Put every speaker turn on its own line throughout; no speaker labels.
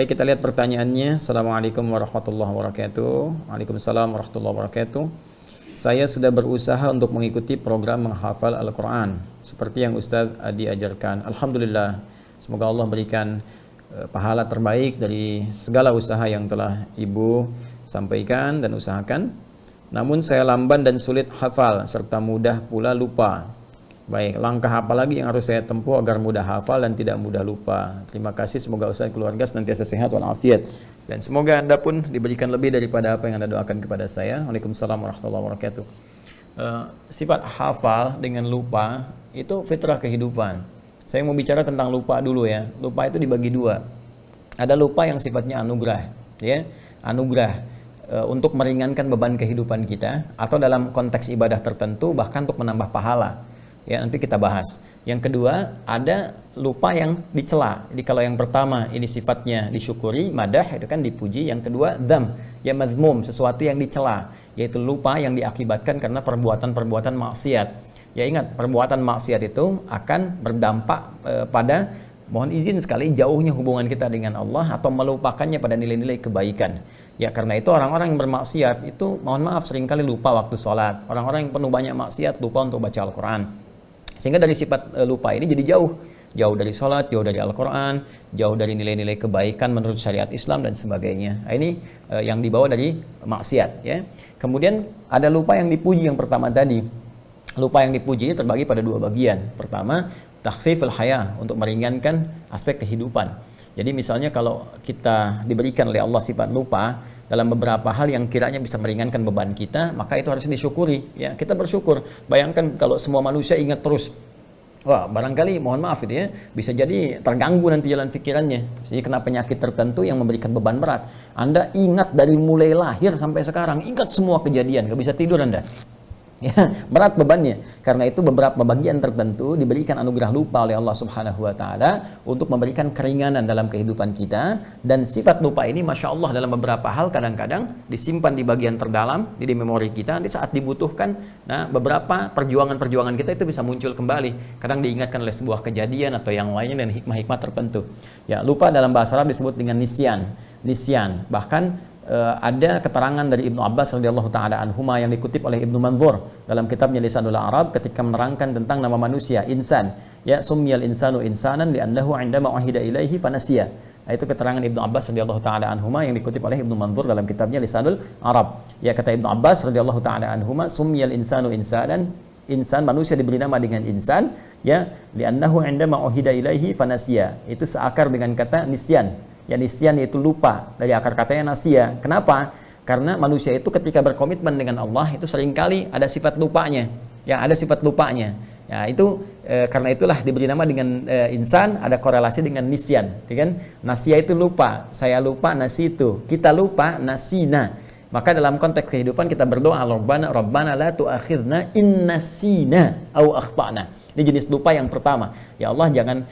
Baik, kita lihat pertanyaannya. Assalamualaikum warahmatullahi wabarakatuh. Waalaikumsalam warahmatullahi wabarakatuh. Saya sudah berusaha untuk mengikuti program menghafal Al-Quran seperti yang Ustadz Adi ajarkan. Alhamdulillah, semoga Allah berikan pahala terbaik dari segala usaha yang telah Ibu sampaikan dan usahakan. Namun saya lamban dan sulit hafal serta mudah pula lupa. Baik, langkah apa lagi yang harus saya tempuh agar mudah hafal dan tidak mudah lupa? Terima kasih, semoga Ustaz keluarga senantiasa sehat walafiat. Dan semoga Anda pun diberikan lebih daripada apa yang Anda doakan kepada saya. Waalaikumsalam warahmatullahi wabarakatuh. Sifat hafal dengan lupa itu fitrah kehidupan. Saya mau bicara tentang lupa dulu ya. Lupa itu dibagi dua. Ada lupa yang sifatnya anugerah, ya. Anugerah untuk meringankan beban kehidupan kita, atau dalam konteks ibadah tertentu bahkan untuk menambah pahala. Ya, nanti kita bahas. Yang kedua, ada lupa yang dicela. Jadi kalau yang pertama ini sifatnya disyukuri, madah, itu kan dipuji. Yang kedua, dzam, ya mazmum, sesuatu yang dicela, yaitu lupa yang diakibatkan karena perbuatan-perbuatan maksiat. Ya ingat, perbuatan maksiat itu akan berdampak pada, mohon izin sekali, jauhnya hubungan kita dengan Allah atau melupakannya pada nilai-nilai kebaikan. Ya karena itu orang-orang yang bermaksiat itu, mohon maaf, seringkali lupa waktu sholat. Orang-orang yang penuh banyak maksiat lupa untuk baca Al-Quran. Sehingga dari sifat lupa ini jadi jauh dari sholat, jauh dari Al-Quran, jauh dari nilai-nilai kebaikan menurut syariat Islam dan sebagainya. Nah, ini yang dibawa dari maksiat. Ya. Kemudian ada lupa yang dipuji yang pertama tadi. Lupa yang dipuji ini terbagi pada dua bagian. Pertama, takhfiful haya, untuk meringankan aspek kehidupan. Jadi misalnya kalau kita diberikan oleh Allah sifat lupa dalam beberapa hal yang kiranya bisa meringankan beban kita, maka itu harus disyukuri. Ya, kita bersyukur. Bayangkan kalau semua manusia ingat terus, wah barangkali, mohon maaf itu ya, bisa jadi terganggu nanti jalan pikirannya. Jadi kena penyakit tertentu yang memberikan beban berat. Anda ingat dari mulai lahir sampai sekarang, ingat semua kejadian, gak bisa tidur Anda. Ya, berat bebannya. Karena itu beberapa bagian tertentu diberikan anugerah lupa oleh Allah Subhanahu wa taala untuk memberikan keringanan dalam kehidupan kita. Dan sifat lupa ini Masya Allah dalam beberapa hal kadang-kadang disimpan di bagian terdalam di memori kita. Nanti saat dibutuhkan, nah beberapa perjuangan-perjuangan kita itu bisa muncul kembali. Kadang diingatkan oleh sebuah kejadian atau yang lainnya dan hikmah-hikmah tertentu. Ya, lupa dalam bahasa Arab disebut dengan nisyan. Bahkan ada keterangan dari Ibnu Abbas radhiyallahu taala anhuma yang dikutip oleh Ibnu Manzur dalam kitabnya Lisanul Arab ketika menerangkan tentang nama manusia insan. Ya, summiyal insanu insanan li'annahu 'indama uhida ilaihi fanasiya. Nah, itu keterangan Ibnu Abbas radhiyallahu taala anhuma yang dikutip oleh Ibnu Manzur dalam kitabnya Lisanul Arab. Ya, kata Ibnu Abbas radhiyallahu taala anhuma, summiyal insanu insanan, insan, manusia diberi nama dengan insan, ya, li'annahu 'indama uhida ilaihi fanasiya. Itu seakar dengan kata nisyan. Ya, nisyan yaitu lupa, dari akar katanya nasia. Kenapa? Karena manusia itu ketika berkomitmen dengan Allah itu seringkali ada sifat lupanya. Ya, ada sifat lupanya. Ya, itu karena itulah diberi nama dengan insan, ada korelasi dengan nisyan, ya kan? Nasia itu lupa, saya lupa, nasi itu. Kita lupa, nasina. Maka dalam konteks kehidupan kita berdoa, Rabbana la tu'akhidna in nasina au akhtana. Ini jenis lupa yang pertama. Ya Allah, jangan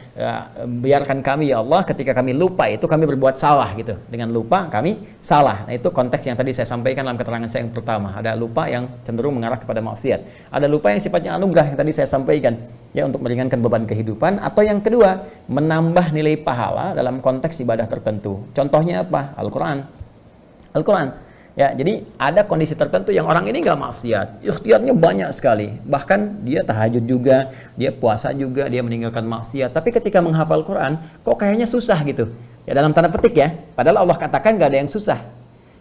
biarkan kami ya Allah ketika kami lupa itu kami berbuat salah gitu. Dengan lupa kami salah. Nah, itu konteks yang tadi saya sampaikan dalam keterangan saya yang pertama. Ada lupa yang cenderung mengarah kepada maksiat. Ada lupa yang sifatnya anugerah yang tadi saya sampaikan, ya, untuk meringankan beban kehidupan. Atau yang kedua, menambah nilai pahala dalam konteks ibadah tertentu. Contohnya apa? Al-Quran. Ya, jadi ada kondisi tertentu yang orang ini nggak maksiat, ikhtiarnya banyak sekali, bahkan dia tahajud juga, dia puasa juga, dia meninggalkan maksiat. Tapi ketika menghafal Quran, kok kayaknya susah gitu. Ya, dalam tanda petik ya, padahal Allah katakan nggak ada yang susah.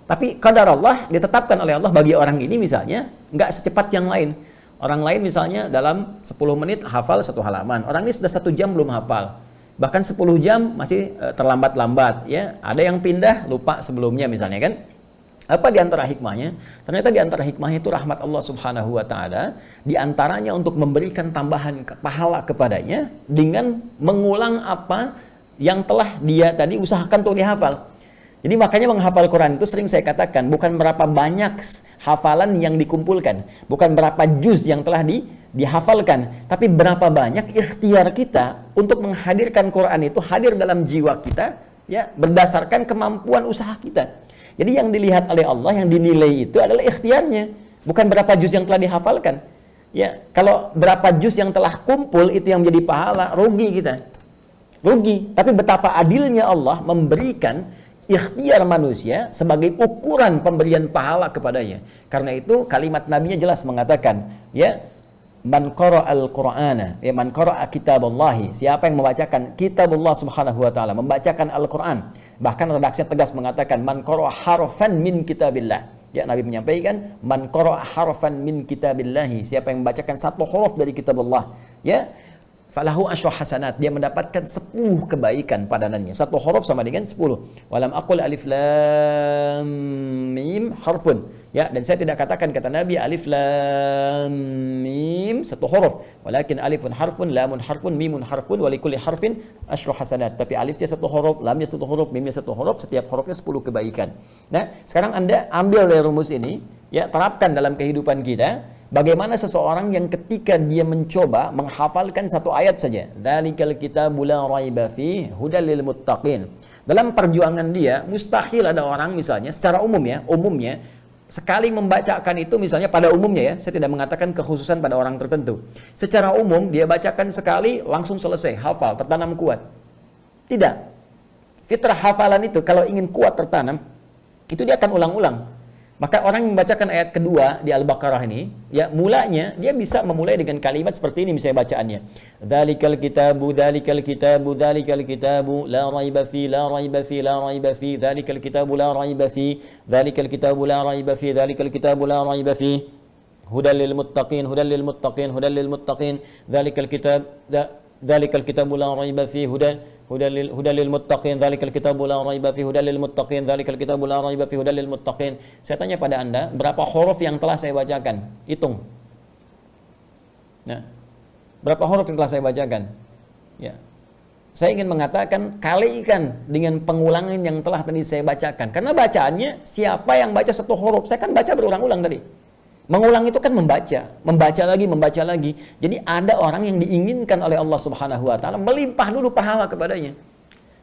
Tapi qadar Allah ditetapkan oleh Allah bagi orang ini misalnya nggak secepat yang lain. Orang lain misalnya dalam 10 menit hafal 1 halaman, orang ini sudah 1 jam belum hafal. Bahkan 10 jam masih terlambat-lambat. Ya, ada yang pindah lupa sebelumnya misalnya kan. Apa di antara hikmahnya? Ternyata di antara hikmahnya itu rahmat Allah Subhanahu wa taala, di antaranya untuk memberikan tambahan pahala kepadanya dengan mengulang apa yang telah dia tadi usahakan untuk dihafal. Jadi makanya menghafal Quran itu sering saya katakan bukan berapa banyak hafalan yang dikumpulkan, bukan berapa juz yang telah dihafalkan, tapi berapa banyak ikhtiar kita untuk menghadirkan Quran itu hadir dalam jiwa kita, ya, berdasarkan kemampuan usaha kita. Jadi yang dilihat oleh Allah, yang dinilai itu adalah ikhtiarnya, bukan berapa juz yang telah dihafalkan. Ya, kalau berapa juz yang telah kumpul itu yang menjadi pahala, rugi kita. rugi. Tapi betapa adilnya Allah memberikan ikhtiar manusia sebagai ukuran pemberian pahala kepadanya. Karena itu kalimat nabinya jelas mengatakan, ya, man qara'al Qur'ana, ya, man qara'a kitaballahi, siapa yang membacakan kitabullah subhanahu wa ta'ala, membacakan Al-Qur'an. Bahkan redaksinya tegas mengatakan man qara'a harfan min kitabillah. Ya, Nabi menyampaikan man qara'a harfan min kitabillahi, siapa yang membacakan satu huruf dari kitabullah, ya, falahu asyru hasanat, dia mendapatkan 10 kebaikan padanannya. Satu huruf sama dengan 10. Walam aqul alif lam mim harfun. Ya, dan saya tidak katakan kata Nabi alif lam mim satu huruf, walakin alifun harfun, lamun harfun, mimun harfun, wa likulli harfin asyru hasanat. Tapi alifnya satu huruf, lamnya satu huruf, mimnya satu huruf, setiap hurufnya 10 kebaikan. Nah, sekarang Anda ambil dari rumus ini, ya, terapkan dalam kehidupan kita. Bagaimana seseorang yang ketika dia mencoba menghafalkan satu ayat saja, dzalikal kitabu la raiba fihi hudal lil muttaqin. Dalam perjuangan dia, mustahil ada orang misalnya secara umumnya sekali membacakan itu, misalnya pada umumnya, ya, saya tidak mengatakan kekhususan pada orang tertentu. Secara umum dia bacakan sekali langsung selesai, hafal, tertanam kuat. Tidak. Fitrah hafalan itu kalau ingin kuat tertanam, itu dia akan ulang-ulang. Maka orang yang membacakan ayat kedua di Al-Baqarah ini, ya, mulanya dia bisa memulai dengan kalimat seperti ini misalnya bacaannya. Dzalikal kitabu, dzalikal kitabu, dzalikal kitabu, la raiba fi, la raiba fi, la raiba fi, dzalikal kitabu la raiba fi, dzalikal kitabu la raiba fi, dzalikal kitabu la raiba fi. Hudal lil muttaqin, hudal lil muttaqin, hudal lil muttaqin, dzalikal kitab, dzalikal kitabu la raiba fi, hudal lil muttaqin, dzalikal kitabu la raiba fi, hudal lil muttaqin, dzalikal kitabu la raiba fi, hudal lil muttaqin. Saya tanya pada Anda, berapa huruf yang telah saya bacakan? Hitung. Nah, berapa huruf yang telah saya bacakan? Ya. Saya ingin mengatakan kalikan dengan pengulangan yang telah tadi saya bacakan. Karena bacaannya siapa yang baca satu huruf? Saya kan baca berulang-ulang tadi. Mengulang itu kan membaca lagi. Jadi ada orang yang diinginkan oleh Allah Subhanahu wa taala melimpah dulu pahala kepadanya.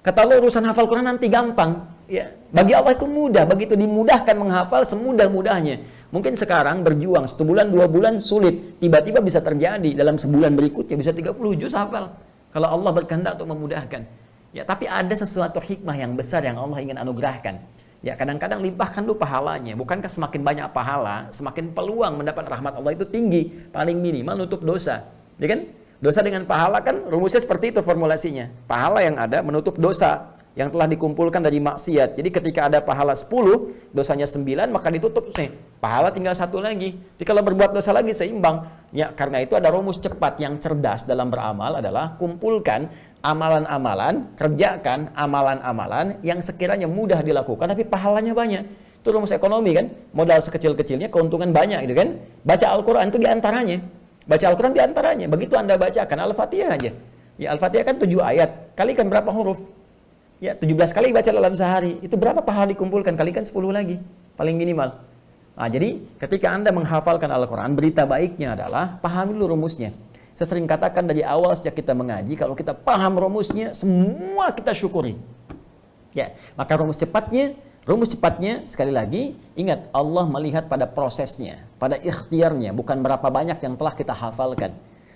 Kata Allah, urusan hafal Quran nanti gampang, ya. Bagi Allah itu mudah, begitu dimudahkan menghafal semudah-mudahnya. Mungkin sekarang berjuang 1 bulan, 2 bulan sulit, tiba-tiba bisa terjadi dalam sebulan berikutnya bisa 30 juz hafal. Kalau Allah berkehendak untuk memudahkan. Ya, tapi ada sesuatu hikmah yang besar yang Allah ingin anugerahkan. Ya, kadang-kadang limpahkan dulu pahalanya. Bukankah semakin banyak pahala, semakin peluang mendapat rahmat Allah itu tinggi, paling minimal nutup dosa. Ya kan? Dosa dengan pahala kan rumusnya seperti itu formulasinya. Pahala yang ada menutup dosa yang telah dikumpulkan dari maksiat. Jadi ketika ada pahala 10, dosanya 9, maka ditutup nih. Pahala tinggal 1 lagi. Jadi kalau berbuat dosa lagi seimbang. Ya, karena itu ada rumus cepat yang cerdas dalam beramal adalah kumpulkan amalan-amalan, kerjakan amalan-amalan yang sekiranya mudah dilakukan tapi pahalanya banyak. Itu rumus ekonomi kan, modal sekecil-kecilnya keuntungan banyak gitu kan. Baca Al-Quran itu diantaranya. Baca Al-Quran diantaranya. Begitu Anda bacakan Al-Fatihah aja. Ya, Al-Fatihah kan 7 ayat. Kalikan berapa huruf? Ya, 17 kali baca dalam sehari. Itu berapa pahala dikumpulkan? Kalikan 10 lagi. Paling minimal. Nah, jadi ketika Anda menghafalkan Al-Quran, berita baiknya adalah pahami dulu rumusnya. Saya sering katakan dari awal sejak kita mengaji, kalau kita paham rumusnya, semua kita syukuri. Ya, maka rumus cepatnya sekali lagi, ingat Allah melihat pada prosesnya, pada ikhtiarnya, bukan berapa banyak yang telah kita hafalkan.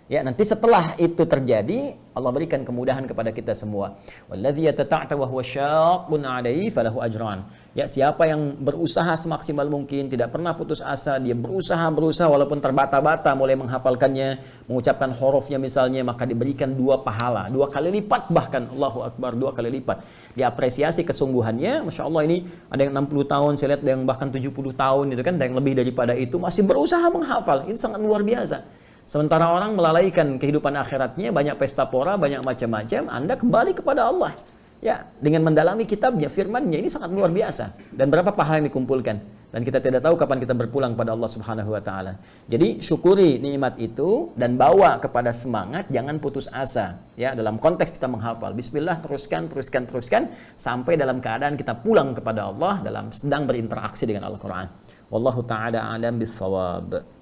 Ya, nanti setelah itu terjadi, Allah berikan kemudahan kepada kita semua. Walladzi yatata'ta wa huwa syaqqun 'alaihi falahu ajran. Ya, siapa yang berusaha semaksimal mungkin, tidak pernah putus asa, dia berusaha walaupun terbata-bata mulai menghafalkannya, mengucapkan hurufnya misalnya, maka diberikan 2 pahala, 2 kali lipat bahkan, Allahu Akbar, 2 kali lipat. Diapresiasi kesungguhannya, Masya Allah, ini ada yang 60 tahun, saya lihat ada yang bahkan 70 tahun itu kan, ada yang lebih daripada itu masih berusaha menghafal. Ini sangat luar biasa. Sementara orang melalaikan kehidupan akhiratnya, banyak pesta pora, banyak macam-macam, Anda kembali kepada Allah. Ya, dengan mendalami kitabnya, firmannya, ini sangat luar biasa. Dan berapa pahala yang dikumpulkan. Dan kita tidak tahu kapan kita berpulang pada Allah Subhanahu wa taala. Jadi syukuri nikmat itu dan bawa kepada semangat, jangan putus asa. Ya, dalam konteks kita menghafal, bismillah, teruskan sampai dalam keadaan kita pulang kepada Allah dalam sedang berinteraksi dengan Al-Qur'an. Wallahu taala a'lam bissawab.